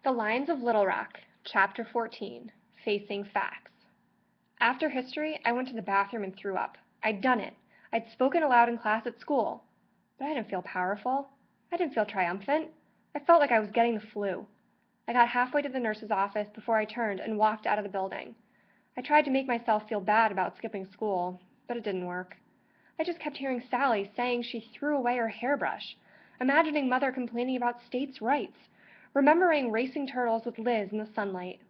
The Lions of Little Rock, Chapter 14, Facing Facts. After history, I went to the bathroom and threw up. I'd done it. I'd spoken aloud in class at school. But I didn't feel powerful. I didn't feel triumphant. I felt like I was getting the flu. I got halfway to the nurse's office before I turned and walked out of the building. I tried to make myself feel bad about skipping school, but it didn't work. I just kept hearing Sally saying she threw away her hairbrush, imagining Mother complaining about states' rights, remembering racing turtles with Liz in the sunlight.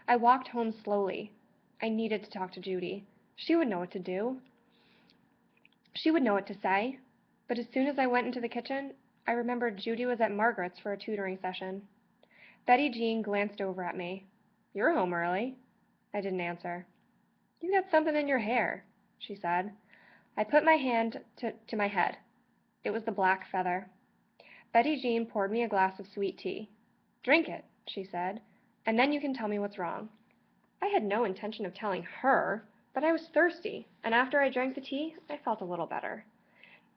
I walked home slowly. I needed to talk to Judy. She would know what to do. She would know what to say. But as soon as I went into the kitchen, I remembered Judy was at Margaret's for a tutoring session. Betty Jean glanced over at me. "You're home early." I didn't answer. "You got something in your hair," she said. I put my hand to my head. It was the black feather. Betty Jean poured me a glass of sweet tea. "Drink it," she said, "and then you can tell me what's wrong." I had no intention of telling her, but I was thirsty, and after I drank the tea, I felt a little better.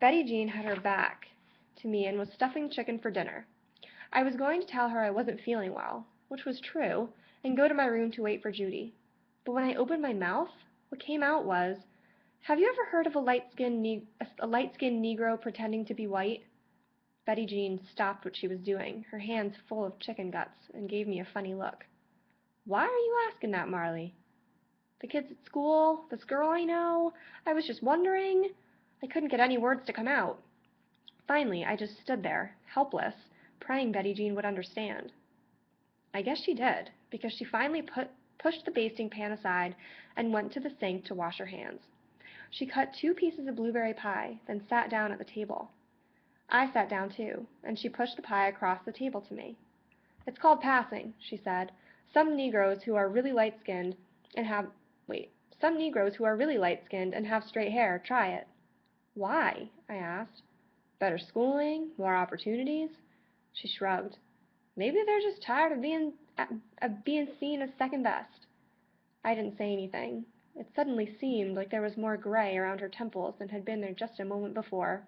Betty Jean had her back to me and was stuffing chicken for dinner. I was going to tell her I wasn't feeling well, which was true, and go to my room to wait for Judy. But when I opened my mouth, what came out was, "Have you ever heard of a light-skinned Negro pretending to be white?" Betty Jean stopped what she was doing, her hands full of chicken guts, and gave me a funny look. "Why are you asking that, Marley?" "The kids at school, this girl I know, I was just wondering." I couldn't get any words to come out. Finally, I just stood there, helpless, praying Betty Jean would understand. I guess she did, because she finally pushed the basting pan aside and went to the sink to wash her hands. She cut 2 pieces of blueberry pie, then sat down at the table. I sat down too, and she pushed the pie across the table to me. "It's called passing," she said. Some Negroes who are really light-skinned and have straight hair try it." "Why?" I asked. "Better schooling, more opportunities." She shrugged. "Maybe they're just tired of being seen as second best." I didn't say anything. It suddenly seemed like there was more gray around her temples than had been there just a moment before.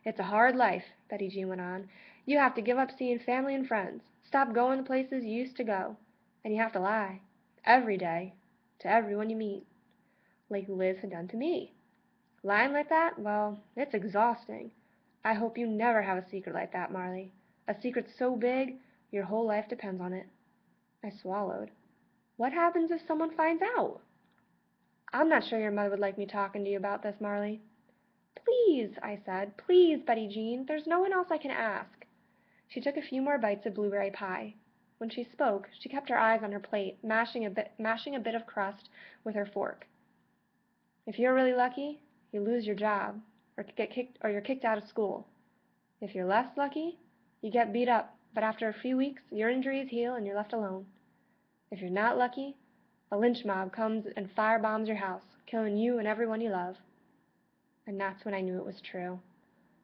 "It's a hard life," Betty Jean went on. "You have to give up seeing family and friends, stop going to places you used to go, and you have to lie, every day, to everyone you meet, like Liz had done to me. Lying like that, well, it's exhausting. I hope you never have a secret like that, Marley. A secret so big, your whole life depends on it." I swallowed. "What happens if someone finds out?" "I'm not sure your mother would like me talking to you about this, Marley." "Please," I said. "Please, Betty Jean. There's no one else I can ask." She took a few more bites of blueberry pie. When she spoke, she kept her eyes on her plate, mashing a bit of crust with her fork. "If you're really lucky, you lose your job, or you're kicked out of school. If you're less lucky, you get beat up, but after a few weeks, your injuries heal and you're left alone. If you're not lucky, a lynch mob comes and firebombs your house, killing you and everyone you love." And that's when I knew it was true.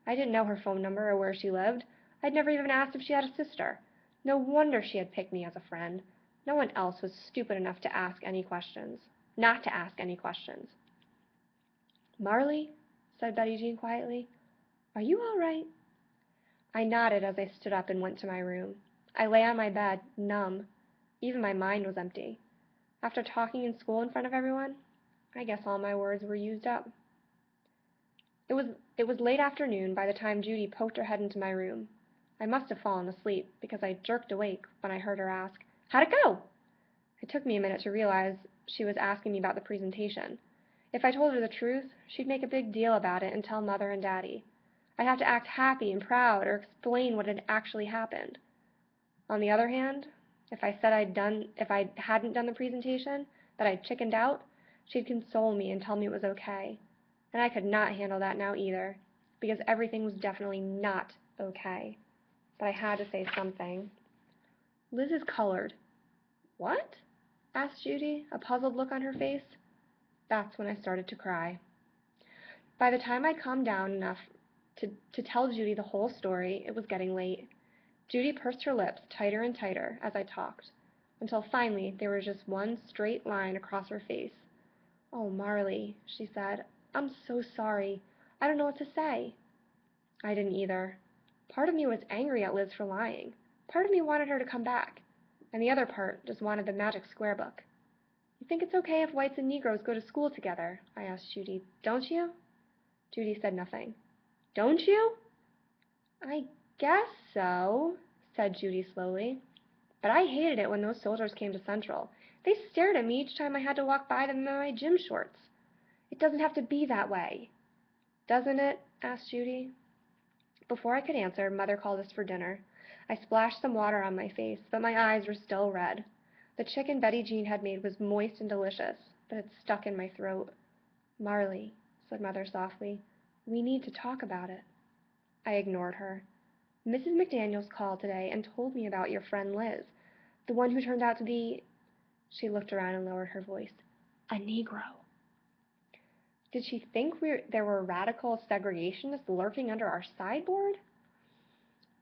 I didn't know her phone number or where she lived. I'd never even asked if she had a sister. No wonder she had picked me as a friend. No one else was stupid enough to ask any questions. Not to ask any questions. "Marley," said Betty Jean quietly, "are you all right?" I nodded as I stood up and went to my room. I lay on my bed, numb. Even my mind was empty. After talking in school in front of everyone, I guess all my words were used up. It was late afternoon by the time Judy poked her head into my room. I must have fallen asleep, because I jerked awake when I heard her ask, "How'd it go?" It took me a minute to realize she was asking me about the presentation. If I told her the truth, she'd make a big deal about it and tell Mother and Daddy. I'd have to act happy and proud or explain what had actually happened. On the other hand, if I hadn't done the presentation, that I'd chickened out, she'd console me and tell me it was okay. And I could not handle that now either, because everything was definitely not okay. But I had to say something. "Liz is colored." "What?" asked Judy, a puzzled look on her face. That's when I started to cry. By the time I'd calmed down enough to tell Judy the whole story, it was getting late. Judy pursed her lips tighter and tighter as I talked, until finally there was just one straight line across her face. "Oh, Marley," she said, "I'm so sorry. I don't know what to say." I didn't either. Part of me was angry at Liz for lying. Part of me wanted her to come back, and the other part just wanted the magic square book. You think it's okay if whites and Negroes go to school together? I asked Judy. Don't you? Judy said nothing. Don't you? I guess so, said Judy slowly. But I hated it when those soldiers came to Central. They stared at me each time I had to walk by them in my gym shorts. It doesn't have to be that way. Doesn't it? Asked Judy. Before I could answer, Mother called us for dinner. I splashed some water on my face, but my eyes were still red. The chicken Betty Jean had made was moist and delicious, but it stuck in my throat. Marley, said Mother softly, we need to talk about it. I ignored her. Mrs. McDaniels called today and told me about your friend Liz, the one who turned out to be... She looked around and lowered her voice. A Negro. Did she think there were radical segregationists lurking under our sideboard?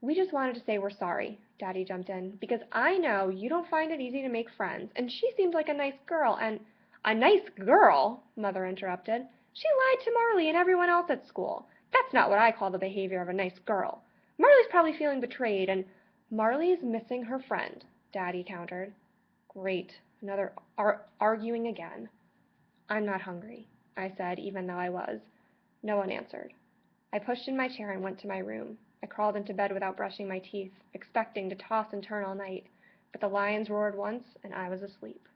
We just wanted to say we're sorry, Daddy jumped in, because I know you don't find it easy to make friends, and she seems like a nice girl, and... A nice girl, Mother interrupted. She lied to Marley and everyone else at school. That's not what I call the behavior of a nice girl. Marley's probably feeling betrayed, and... Marley's missing her friend, Daddy countered. Great, another arguing again. I'm not hungry, I said, even though I was. No one answered. I pushed in my chair and went to my room. I crawled into bed without brushing my teeth, expecting to toss and turn all night, but the lions roared once, and I was asleep.